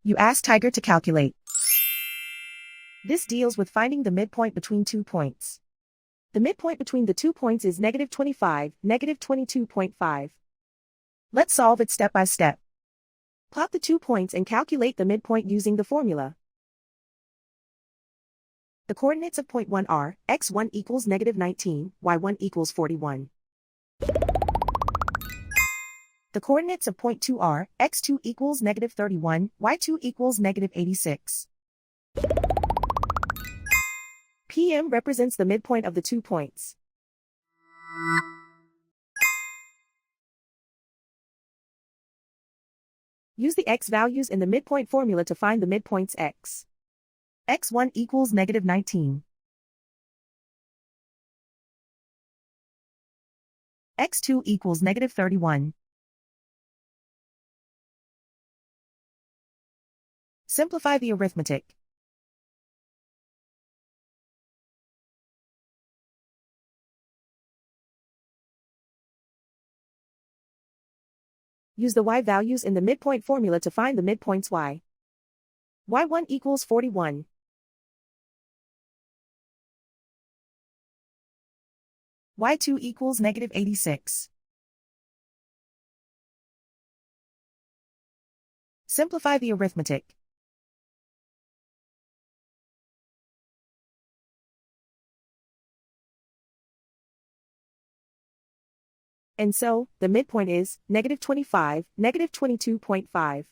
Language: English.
You ask Tiger to calculate. This deals with finding the midpoint between 2 points. The midpoint between the 2 points is -25, -22.5. Let's solve it step by step. Plot the 2 points and calculate the midpoint using the formula. The coordinates of point 1 are, x1 equals -19, y1 equals 41. The coordinates of point 2 are, x2 equals -31, y2 equals -86. PM represents the midpoint of the 2 points. Use the x values in the midpoint formula to find the midpoints x. x1 equals -19. x2 equals -31. Simplify the arithmetic. Use the y values in the midpoint formula to find the midpoints y. y1 equals 41. y2 equals -86. Simplify the arithmetic. And so, the midpoint is -25, -22.5.